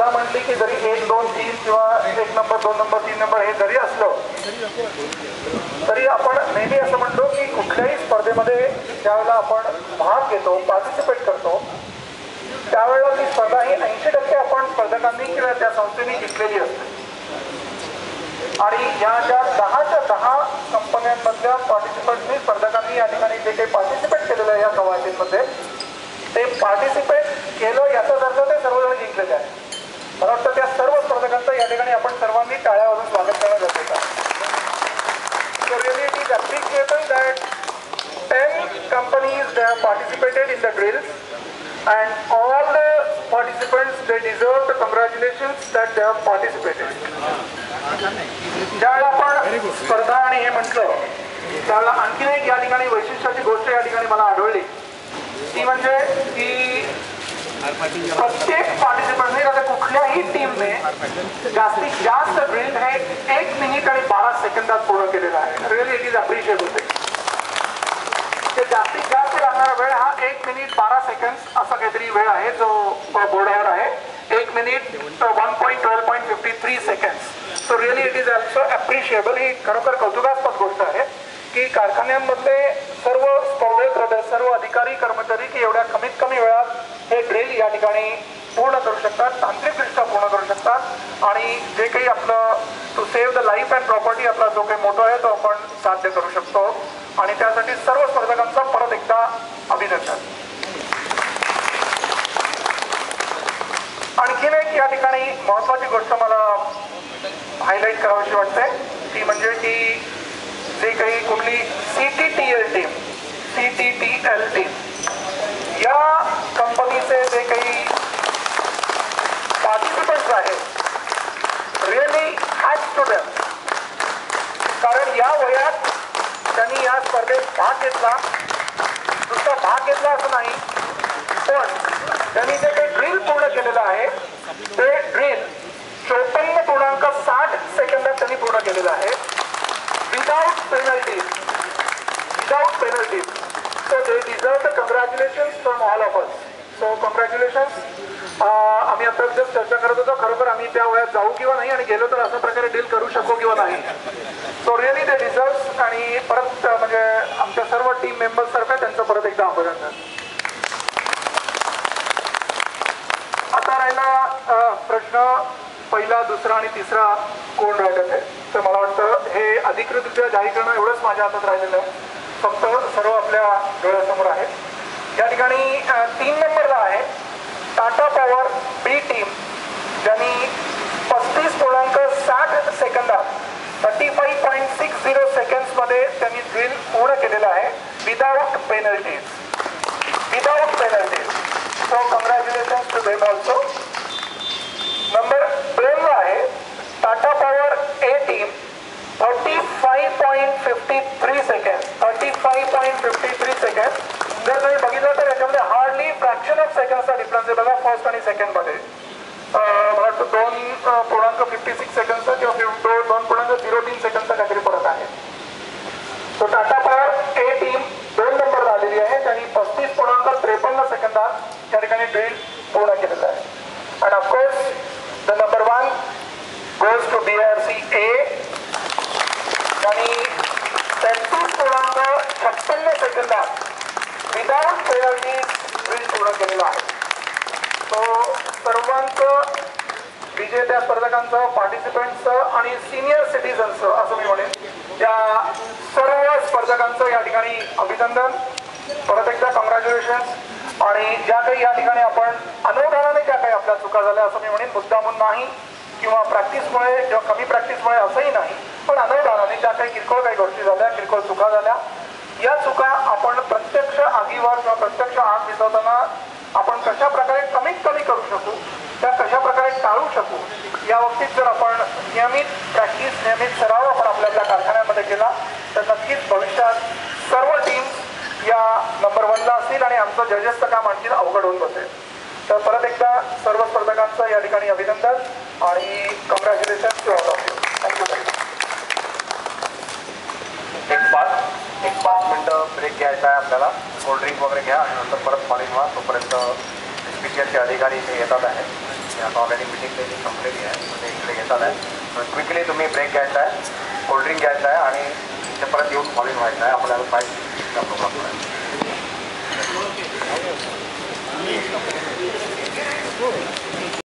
स्पर्धा म्हटली की जरी 1, 2, 3 किंवा 1 नंबर 2 नंबर 3 नंबर हे जरी असलं तरी आपण नेहमी असं म्हणतो की कुठल्याही स्पर्धेमध्ये ज्यावेळेला आपण भाग घेतो, पार्टिसिपेट करतो, त्यावेळेला ती स्पर्धा ही 80% आपण स्पर्धकांनी किंवा त्या संस्थेने जिंकलेली असते. आणि या ज्या 10च्या 10 कंपन्यांमधल्या पार्टिसिपंट्सनी स्पर्धकांनी या ठिकाणी जे काही पार्टिसिपेट केलेलं आहे या कवायतींमध्ये ते पार्टिसिपेट केलं याचाच अर्थ ते सर्वजण जिंकलेले आहे. मला वाटतं त्या सर्व स्पर्धकांचं या ठिकाणी आपण सर्वांनी टाळ्या वाजून स्वागत करणं गरजेचं आहे. So really it is appreciable that 10 companies they have participated in the drills and all the participants they deserve the congratulations that they have participated. ज्यावेळेला आपण स्पर्धा आणि हे म्हटलं त्यावेळेला आणखी एक या ठिकाणी वैशिष्ट्याची गोष्ट या ठिकाणी मला आढळली ती म्हणजे की प्रत्येक पार्टिसिपंटने आता कुठल्याही टीमने जास्तीत जास्त ड्रिल हे 1 मिनिट आणि 12 सेकंदात पूर्ण केलेला आहे. Really it is appreciable. ते जास्तीत जास्त लागणारा वेळ हा 1 मिनिट 12 सेकंड असा काहीतरी वेळ आहे जो बोर्डावर आहे. 1 minute 1.12.53 seconds. So really it is also appreciable. ही खरोखर कौतुकास्पद गोष्ट आहे की कारखान्यांमधले सर्व स्पर्धक सर्व अधिकारी कर्मचारी की एवढ्या कमीत कमी वेळात हे ड्रिल या ठिकाणी पूर्ण करू शकतात, तांत्रिकदृष्ट्या पूर्ण करू शकतात आणि जे काही आपलं to save the life and property आपला जो काही मोठा आहे तो आपण साध्य करू शकतो. आणि त्यासाठी सर्व स्पर्धकांचा परत एकदा अभिनंदन. आणखीन एक या ठिकाणी महत्वाची गोष्ट मला हायलाईट करावीशी वाटते ती म्हणजे की जे काही कुठली CTTL टीम या कंपनीचे जे काही पार्टिसिपंट्स आहेत रिअली हॅट्स टू देम. कारण या वयात त्यांनी या स्पर्धेत भाग घेतला. नुसता भाग घेतला असं नाही पण त्यांनी जे काही ड्रिल पूर्ण केलेलं आहे ते ड्रिल 54.60 सेकंदात त्यांनी पूर्ण केलेलं आहे without penalties. So they deserve the congratulations from all of us. So congratulations. आम्ही आता जस्ट चर्चा करत होतो खरोखर आम्ही त्या वयात जाऊ किंवा नाही आणि गेलो तर अशा प्रकारे डील करू शकू किंवा नाही. सो रिअली दे डिझर्व्स. आणि परत म्हणजे आमच्या सर्व टीम मेंबर्स तर्फे त्यांचं परत एकदा अभिनंदन. आता राहिला प्रश्न पहिला, दुसरा आणि तिसरा कोण राहिलेलं आहे तर मला वाटतं हे अधिकृतरित्या जाहीर करणं एवढंच माझ्या हातात राहिलेलं आहे. फक्त सर्व आपल्या डोळ्यासमोर आहे. या ठिकाणी 3 नंबरला आहे टाटा पॉवर B टीम ज्यांनी 35.60 सेकंदात 35.60 सेकंड्समध्ये त्यांनी ड्रिल पूर्ण केलेलं आहे without penalties. So congratulations to them also. Number 2ला आहे Tata power A team 35.53 second. जर तुम्ही बघितलं तर याच्यामध्ये हार्डली फ्रॅक्शन ऑफ सेकंडचा डिफरन्स आहे बघा फर्स्ट आणि सेकंडमध्ये. मला वाटतं 2.56 सेकंडचा किंवा 2.03 सेकंडचा काहीतरी फरक आहे. तो टाटा पॉवर A टीम 2 नंबरला आलेली आहे. त्यांनी 35.53 सेकंदात त्या ठिकाणी ड्रिल पूर्ण केलेलं आहे. And of course the number 1 goes to DRC A आणि 33.56 सेकंदात विदाउट पेनल्टी ड्रिल पूर्ण केलेला आहे. तो सर्वांचं विजेत्या स्पर्धकांचं पार्टिसिपंट्सचं आणि सिनियर सिटीजन्सचं असं मी म्हणेन त्या सर्व स्पर्धकांचं या ठिकाणी अभिनंदन. परत एकदा कॉंग्रॅच्युलेशन्स. आणि ज्या काही या ठिकाणी आपण अनवधानाने ज्या काही आपल्या चुका झाल्या असं मी म्हणेन मुद्दामून नाही किंवा प्रॅक्टिसमुळे किंवा कमी प्रॅक्टिसमुळे असंही नाही पण अनवधानाने ज्या काही किरकोळ काही गोष्टी झाल्या किरकोळ चुका झाल्या या चुका आपण प्रत्यक्ष आगीवर किंवा प्रत्यक्ष आग विझवताना आपण कशा प्रकारे कमीत कमी करू शकू त्या कशा प्रकारे टाळू शकू या बाबतीत जर आपण नियमित प्रॅक्टिस नियमित सराव आपण आपल्या कारखान्यामध्ये केला तर नक्कीच भविष्यात सर्व टीम्स या नंबर 1ला असतील आणि आमचं जजेसचं काम आणखी अवघड होऊन बसेल. तर परत एकदा सर्व स्पर्धकांचं या ठिकाणी अभिनंदन आणि congratulations to all of you. Thank you. एक 5 मिनटं ब्रेक घ्यायचा आहे आपल्याला. कोल्ड्रिंक वगैरे घ्या आणि नंतर परत पाणी व्हा. तोपर्यंत स्पीकरचे अधिकारी इथे येतात आहेत. आता ऑलरेडी मीटिंग त्यांनी संपलेली आहे, तर ते इकडे घेतात आहे. तर क्विकली तुम्ही ब्रेक घ्यायचा आहे, कोल्ड्रिंक घ्यायचं आहे आणि इथे परत येऊन फॉलोइंग व्हायचं आहे. आपल्याला 5 प्रोग्राम आहे.